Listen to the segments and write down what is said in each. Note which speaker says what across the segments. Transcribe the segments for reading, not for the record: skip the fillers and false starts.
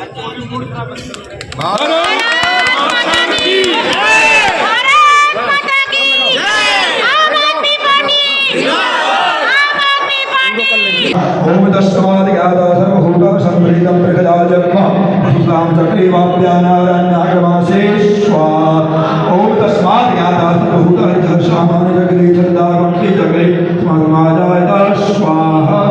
Speaker 1: ओम तस्मात् ज्ञाता सर्वभूता संप्रीतं प्रगदाजन्म इस्लाम चक्रीवाप्यानारण्यागमासे स्वाहा। ओम तस्मात् ज्ञाता सर्वभूता सामान्य जगदे चंदावंशी जगदे समाजाय स्वाहा।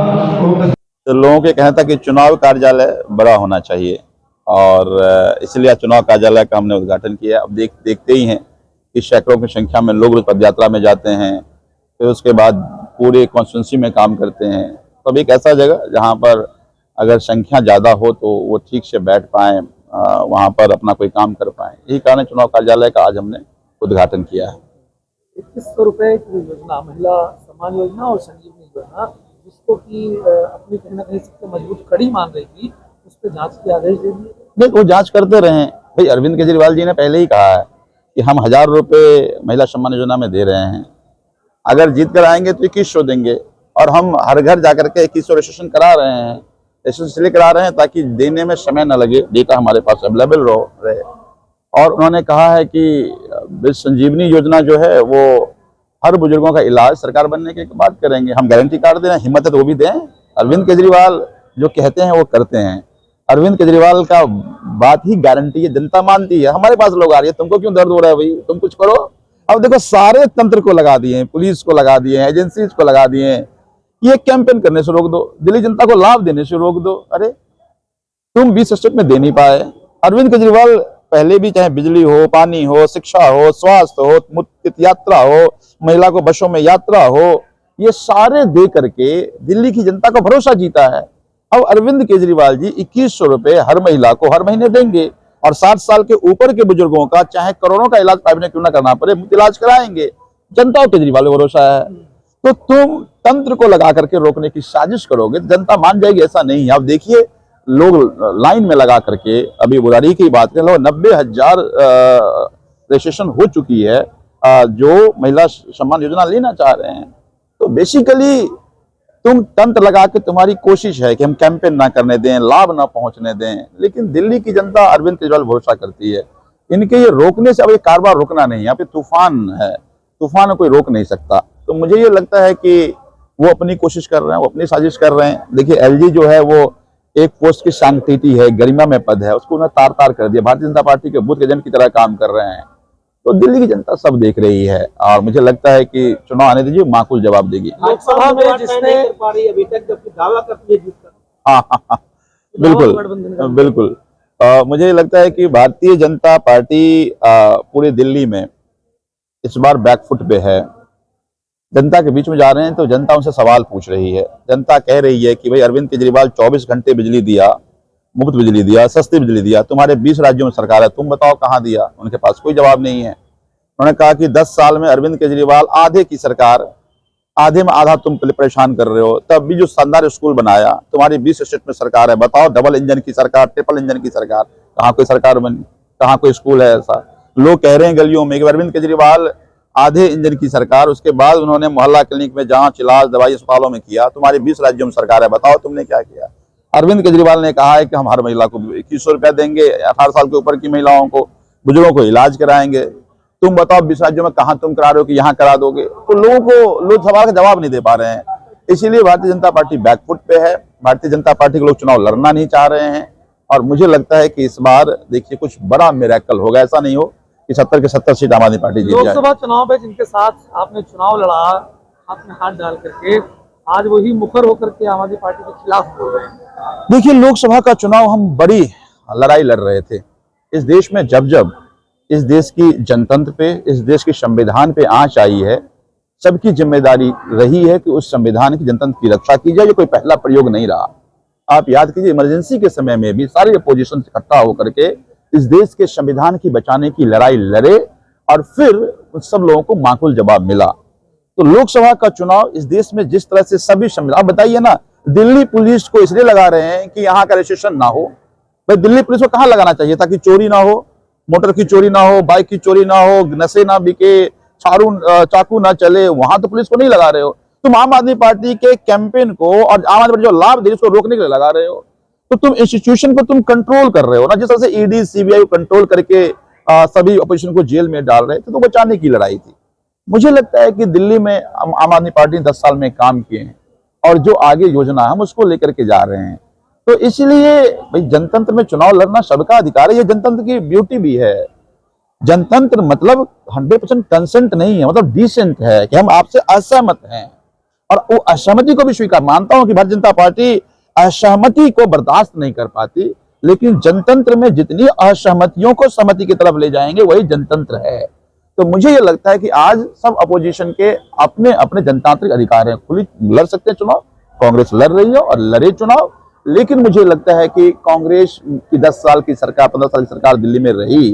Speaker 2: तो लोगों के कहना था कि चुनाव कार्यालय बड़ा होना चाहिए और इसलिए चुनाव कार्यालय का हमने उद्घाटन किया। अब देखते ही हैं कि सैकड़ों की संख्या में लोग पदयात्रा में जाते हैं, फिर उसके बाद पूरे कॉन्स्टिट्यूंसी में काम करते हैं। तो अब एक ऐसा जगह जहां पर अगर संख्या ज़्यादा हो तो वो ठीक से बैठ पाएँ, वहां पर अपना कोई काम कर पाएँ। यही कारण चुनाव कार्यालय का आज हमने उद्घाटन किया है।
Speaker 3: 2100 रुपए की योजना, महिला सम्मान योजना और संजीवनी योजना, जिसको कि अपनी कहीं ना कहीं सबसे मजबूत कड़ी मान रही थी, उस पर जांच के आदेश दे दिए।
Speaker 2: नहीं, वो जांच करते रहे भाई। अरविंद केजरीवाल जी ने पहले ही कहा है कि हम 1000 रुपये महिला सम्मान योजना में दे रहे हैं, अगर जीत कर आएंगे तो 2100 देंगे। और हम हर घर जाकर के 2100 रजिस्ट्रेशन करा रहे हैं। रजिस्ट्रेशन इसलिए करा रहे हैं ताकि देने में समय न लगे, डेटा हमारे पास अवेलेबल रहे। और उन्होंने कहा है कि संजीवनी योजना जो है वो हर बुजुर्गों का इलाज सरकार बनने के बाद करेंगे। हम गारंटी कार्ड दे रहे हैं, हिम्मत है तो वो भी दें। अरविंद केजरीवाल जो कहते हैं वो करते हैं। अरविंद केजरीवाल का बात ही गारंटी है, जनता मानती है। हमारे पास लोग आ रही है, तुमको क्यों दर्द हो रहा है भाई, तुम कुछ करो। अब देखो सारे तंत्र को लगा दिए हैं, पुलिस को लगा दिए हैं, एजेंसीज को लगा दिए हैं। ये कैंपेन करने से रोक दो, दिल्ली जनता को लाभ देने से रोक दो। अरे तुम 20 स्टेट में दे नहीं पाए। अरविंद केजरीवाल पहले भी चाहे बिजली हो, पानी हो, शिक्षा हो, स्वास्थ्य हो, मुफ्त यात्रा हो, महिला को बसों में यात्रा हो, ये सारे दे करके दिल्ली की जनता का भरोसा जीता है। अब अरविंद केजरीवाल जी 2100 रुपए हर महिला को हर महीने देंगे और 60 साल के ऊपर के बुजुर्गों का चाहे करोड़ों का इलाज प्राइवेट में क्यों ना करना पड़े, मुफ्त इलाज कराएंगे। जनता और केजरीवाल को भरोसा है। तो तुम तंत्र को लगा करके रोकने की साजिश करोगे, जनता मान जाएगी, ऐसा नहीं है। अब देखिए लोग लाइन में लगा करके, अभी बुरारी की बात करें, 90,000 रजिस्ट्रेशन हो चुकी है जो महिला सम्मान योजना लेना चाह रहे हैं। तो बेसिकली तुम तंत्र लगा के, तुम्हारी कोशिश है कि हम कैंपेन ना करने दें, लाभ ना पहुंचने दें, लेकिन दिल्ली की जनता अरविंद केजरीवाल भरोसा करती है। इनके ये रोकने से अब ये कारोबार रुकना नहीं है। यहाँ पे तूफान है, तूफान कोई रोक नहीं सकता। तो मुझे ये लगता है कि वो अपनी कोशिश कर रहे हैं, वो अपनी साजिश कर रहे हैं। देखिए एलजी जो है वो एक पोस्ट की सैंक्टिटी है, गरिमा में पद है, उसको उन्हें तार तार कर दिया। भारतीय जनता पार्टी के बूथ एजेंट की तरह काम कर रहे हैं। तो दिल्ली की जनता सब देख रही है और मुझे लगता है कि चुनाव आने दीजिए, माकूल जवाब देगी।
Speaker 3: लोकसभा में जिसने अभी तक जबकि दावा करती है जीत का।
Speaker 2: हाँ, बिल्कुल बिल्कुल। मुझे लगता है कि भारतीय जनता पार्टी पूरे दिल्ली में इस बार बैकफुट पे है। जनता के बीच में जा रहे हैं तो जनता उनसे सवाल पूछ रही है। जनता कह रही है कि भाई अरविंद केजरीवाल 24 घंटे बिजली दिया, मुफ्त बिजली दिया, सस्ती बिजली दिया, तुम्हारे 20 राज्यों में सरकार है, तुम बताओ कहां दिया। उनके पास कोई जवाब नहीं है। उन्होंने कहा कि 10 साल में अरविंद केजरीवाल आधे की सरकार, आधे में आधा तुम परेशान कर रहे हो। तब भी जो शानदार स्कूल बनाया, तुम्हारी 20 स्टेट में सरकार है, बताओ डबल इंजन की सरकार, ट्रिपल इंजन की सरकार, कहाँ कोई सरकार बनी, कहाँ कोई स्कूल है ऐसा। लोग कह रहे हैं गलियों में कि अरविंद केजरीवाल आधे इंजन की सरकार, उसके बाद उन्होंने मोहल्ला क्लिनिक में जांच, इलाज, दवाई अस्पतालों में किया। तुम्हारी 20 राज्यों में सरकार है, बताओ तुमने क्या किया। अरविंद केजरीवाल ने कहा है कि हम हर महिला को 2100 रुपया देंगे, 18 साल के ऊपर की महिलाओं को, बुजुर्गों को इलाज कराएंगे। तुम बताओ 20 राज्यों में कहाँ तुम करा रहे हो कि यहाँ करा दोगे। तो लोग सवाल का जवाब नहीं दे पा रहे हैं। इसीलिए भारतीय जनता पार्टी बैकफुट पे है। भारतीय जनता पार्टी के लोग चुनाव लड़ना नहीं चाह रहे हैं और मुझे लगता है कि इस बार देखिए कुछ बड़ा मिरेकल होगा। ऐसा नहीं हो कि 70 के 70 सीट आम आदमी पार्टी जीत जाए।
Speaker 3: लोकसभा चुनाव में जिनके साथ आपने चुनाव लड़ा, हाथ में हाथ डाल करके, आज वही मुखर होकर के आम आदमी पार्टी के खिलाफ बोल रहे हैं।
Speaker 2: देखिए लोकसभा का चुनाव हम बड़ी लड़ाई लड़ रहे थे। इस देश में जब इस देश की जनतंत्र पे, इस देश के संविधान पे आंच आई है, सबकी जिम्मेदारी रही है कि उस संविधान की, जनतंत्र की रक्षा की जाए। ये कोई पहला प्रयोग नहीं रहा। आप याद कीजिए इमरजेंसी के समय में भी सारी अपोजिशन इकट्ठा होकर के इस देश के संविधान की बचाने की लड़ाई लड़े और फिर सब लोगों को माकूल जवाब मिला। तो लोकसभा का चुनाव इस देश में जिस तरह से सभी संविधान, आप बताइए ना, दिल्ली पुलिस को इसलिए लगा रहे हैं कि यहाँ का रजिस्ट्रेशन ना हो। भाई दिल्ली पुलिस को कहाँ लगाना चाहिए ताकि चोरी ना हो, मोटर की चोरी ना हो, बाइक की चोरी ना हो, नशे ना बिके, चाकू ना चले, वहां तो पुलिस को नहीं लगा रहे हो। तुम आम आदमी पार्टी के कैंपेन को और आम आदमी पार्टी जो लाभ दे उसको रोकने के लिए लगा रहे हो। तो तुम इंस्टीट्यूशन को तुम कंट्रोल कर रहे हो ना, जिस तरह से ईडी सीबीआई को कंट्रोल करके सभी अपोजिशन को जेल में डाल रहे थे, तो बचाने की लड़ाई थी। मुझे लगता है कि दिल्ली में आम आदमी पार्टी ने 10 साल में काम किए हैं और जो आगे योजना हम उसको लेकर के जा रहे हैं। तो इसलिए भाई जनतंत्र में चुनाव लड़ना सबका अधिकार है, ये जनतंत्र की ब्यूटी भी है। जनतंत्र मतलब 100% कंसेंट नहीं है, मतलब डिसेंट है कि हम आपसे असहमत हैं और वो असहमति को भी स्वीकार, मानता हूं कि भारतीय जनता पार्टी असहमति को बर्दाश्त नहीं कर पाती, लेकिन जनतंत्र में जितनी असहमतियों को सहमति की तरफ ले जाएंगे वही जनतंत्र है। तो मुझे ये लगता है कि आज सब अपोजिशन के अपने अपने जनतांत्रिक अधिकार हैं, खुली लड़ सकते हैं चुनाव, कांग्रेस लड़ रही है और लड़े चुनाव। लेकिन मुझे लगता है कि कांग्रेस की 10 साल की सरकार, 15 साल की सरकार दिल्ली में रही,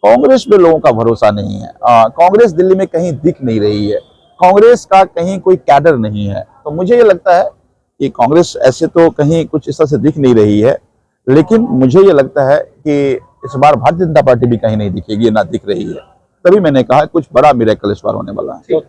Speaker 2: कांग्रेस पे लोगों का भरोसा नहीं है। कांग्रेस दिल्ली में कहीं दिख नहीं रही है, कांग्रेस का कहीं कोई कैडर नहीं है। तो मुझे ये लगता है कि कांग्रेस ऐसे तो कहीं कुछ इस तरह से दिख नहीं रही है, लेकिन मुझे ये लगता है कि इस बार भारतीय जनता पार्टी भी कहीं नहीं दिखेगी, ना दिख रही है। तभी मैंने कहा कुछ बड़ा मिरेकल इस बार होने वाला है।